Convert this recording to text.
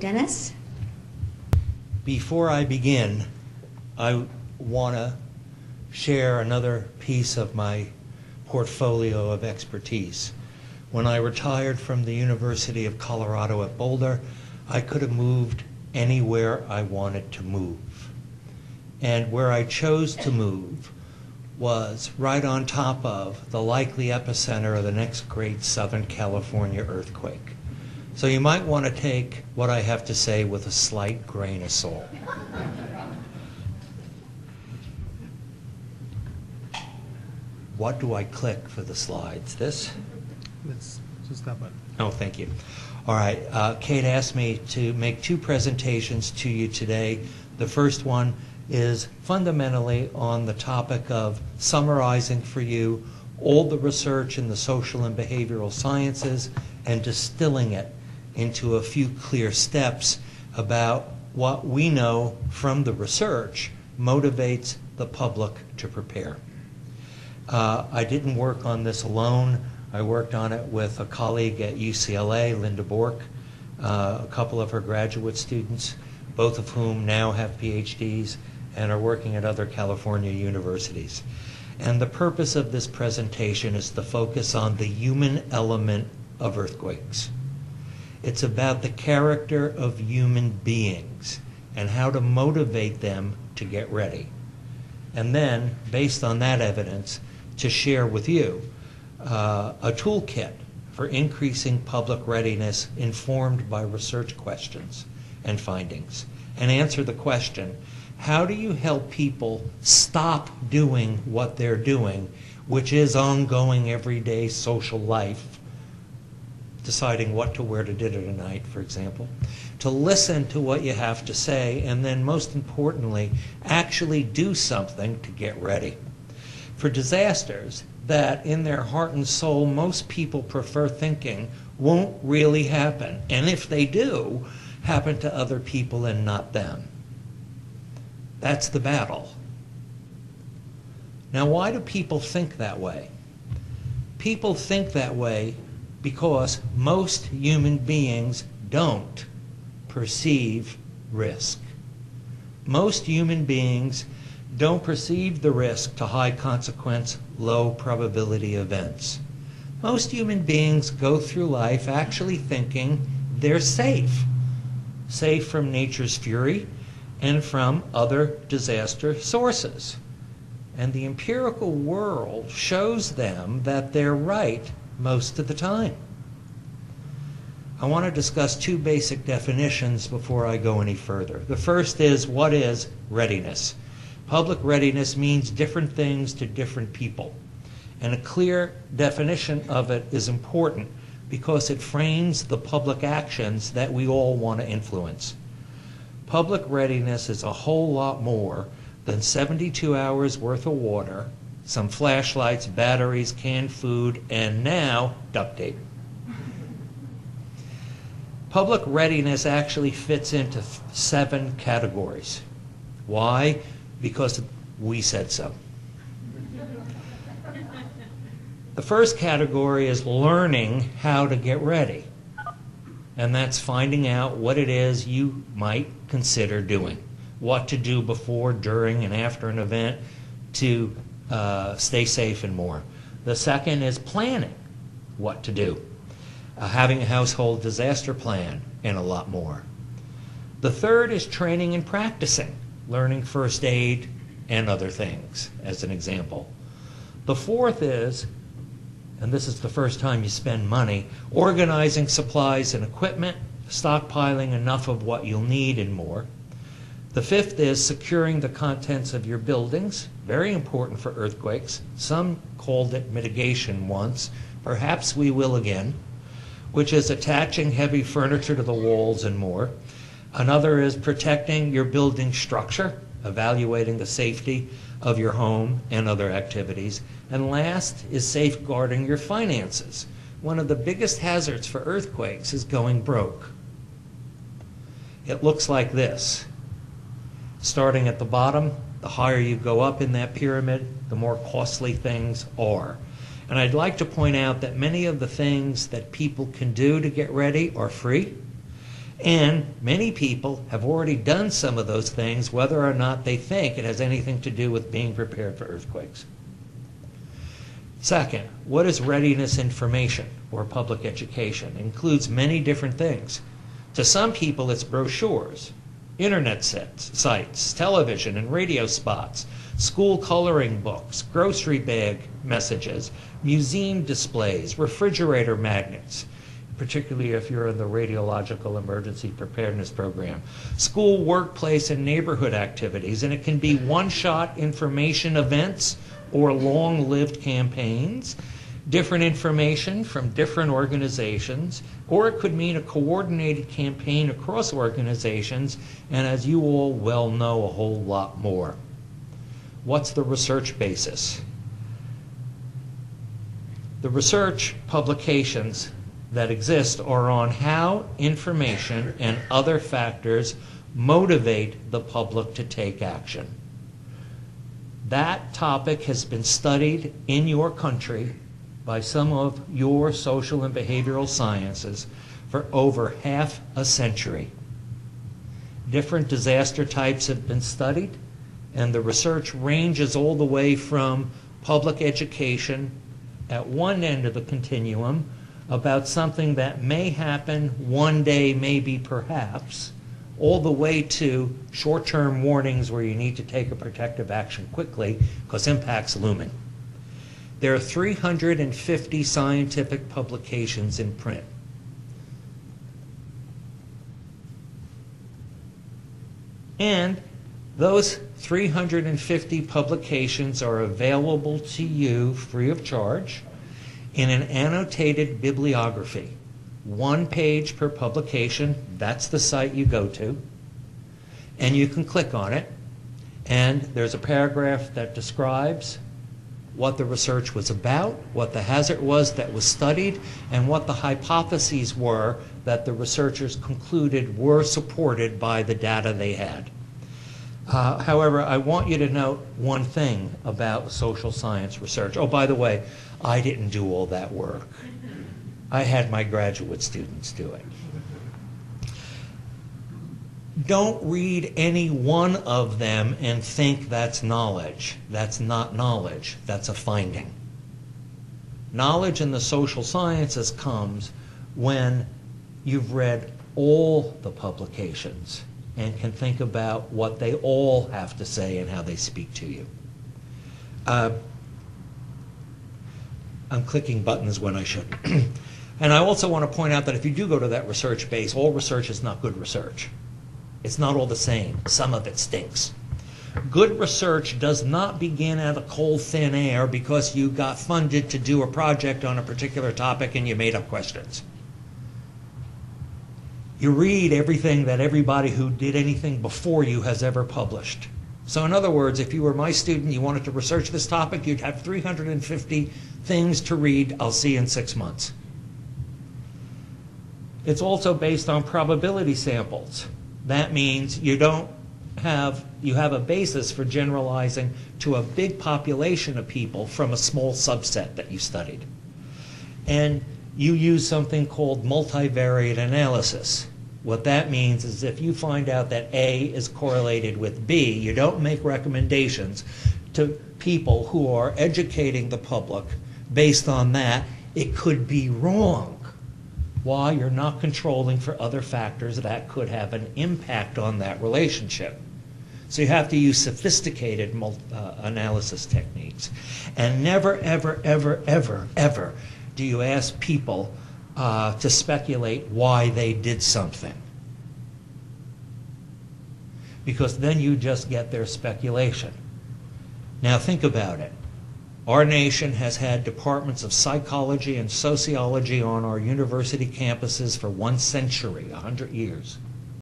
Dennis. Before I begin, I want to share another piece of my portfolio of expertise. When I retired from the University of Colorado at Boulder, I could have moved anywhere I wanted to move. And where I chose to move was right on top of the likely epicenter of the next great Southern California earthquake. So you might want to take what I have to say with a slight grain of salt. What do I click for the slides? This? It's just that button. Oh, thank you. All right, Kate asked me to make two presentations to you today. The first one is fundamentally on the topic of summarizing for you all the research in the social and behavioral sciences and distilling it into a few clear steps about what we know from the research motivates the public to prepare. I didn't work on this alone. I worked on it with a colleague at UCLA, Linda Bork, a couple of her graduate students, both of whom now have PhDs and are working at other California universities. And the purpose of this presentation is to focus on the human element of earthquakes. It's about the character of human beings and how to motivate them to get ready. And then, based on that evidence, to share with you a toolkit for increasing public readiness informed by research questions and findings. And answer the question, how do you help people stop doing what they're doing, which is ongoing everyday social life, deciding what to wear to dinner tonight, for example, to listen to what you have to say, and then most importantly, actually do something to get ready for disasters that in their heart and soul most people prefer thinking won't really happen, and if they do, happen to other people and not them. That's the battle. Now, why do people think that way? People think that way because most human beings don't perceive risk. Most human beings don't perceive the risk to high consequence, low probability events. Most human beings go through life actually thinking they're safe. Safe from nature's fury and from other disaster sources. And the empirical world shows them that they're right most of the time. I want to discuss two basic definitions before I go any further. The first is, what is readiness? Public readiness means different things to different people. And a clear definition of it is important because it frames the public actions that we all want to influence. Public readiness is a whole lot more than 72 hours worth of water, some flashlights, batteries, canned food, and now duct tape. Public readiness actually fits into 7 categories. Why? Because we said so. The first category is learning how to get ready. And that's finding out what it is you might consider doing. What to do before, during, and after an event to stay safe and more. The second is planning what to do. Having a household disaster plan and a lot more. The third is training and practicing, learning first aid and other things, as an example. The fourth is, and this is the first time you spend money, organizing supplies and equipment, stockpiling enough of what you'll need and more. The fifth is securing the contents of your buildings, very important for earthquakes. Some called it mitigation once, perhaps we will again, which is attaching heavy furniture to the walls and more. Another is protecting your building structure, evaluating the safety of your home and other activities. And last is safeguarding your finances. One of the biggest hazards for earthquakes is going broke. It looks like this. Starting at the bottom, the higher you go up in that pyramid, the more costly things are. And I'd like to point out that many of the things that people can do to get ready are free. And many people have already done some of those things, whether or not they think it has anything to do with being prepared for earthquakes. Second, what is readiness information or public education? It includes many different things. To some people, it's brochures, internet sites, television and radio spots, school coloring books, grocery bag messages, museum displays, refrigerator magnets, particularly if you're in the Radiological Emergency Preparedness Program, school, workplace, and neighborhood activities, and it can be one-shot information events or long-lived campaigns, different information from different organizations, or it could mean a coordinated campaign across organizations, and as you all well know, a whole lot more. What's the research basis? The research publications that exist are on how information and other factors motivate the public to take action. That topic has been studied in your country by some of your social and behavioral sciences for over half a century. Different disaster types have been studied, and the research ranges all the way from public education at one end of the continuum about something that may happen one day, maybe perhaps, all the way to short-term warnings where you need to take a protective action quickly because impact's looming. There are 350 scientific publications in print. And those 350 publications are available to you free of charge in an annotated bibliography. 1 page per publication, that's the site you go to, and you can click on it, and there's a paragraph that describes what the research was about, what the hazard was that was studied, and what the hypotheses were that the researchers concluded were supported by the data they had. However, I want you to note one thing about social science research. Oh, by the way, I didn't do all that work. I had my graduate students do it. Don't read any one of them and think that's knowledge. That's not knowledge. That's a finding. Knowledge in the social sciences comes when you've read all the publications and can think about what they all have to say and how they speak to you. I'm clicking buttons when I shouldn't. And I also want to point out that if you do go to that research base, all research is not good research. It's not all the same. Some of it stinks. Good research does not begin out of cold, thin air because you got funded to do a project on a particular topic and you made up questions. You read everything that everybody who did anything before you has ever published. So in other words, if you were my student, you wanted to research this topic, you'd have 350 things to read. I'll see you in 6 months. It's also based on probability samples. That means you have a basis for generalizing to a big population of people from a small subset that you studied. And you use something called multivariate analysis. What that means is if you find out that A is correlated with B, you don't make recommendations to people who are educating the public based on that. It could be wrong. Why? You're not controlling for other factors that could have an impact on that relationship. So you have to use sophisticated analysis techniques. And never, ever, ever, ever, ever do you ask people to speculate why they did something. Because then you just get their speculation. Now think about it. Our nation has had departments of psychology and sociology on our university campuses for 1 century, 100 years.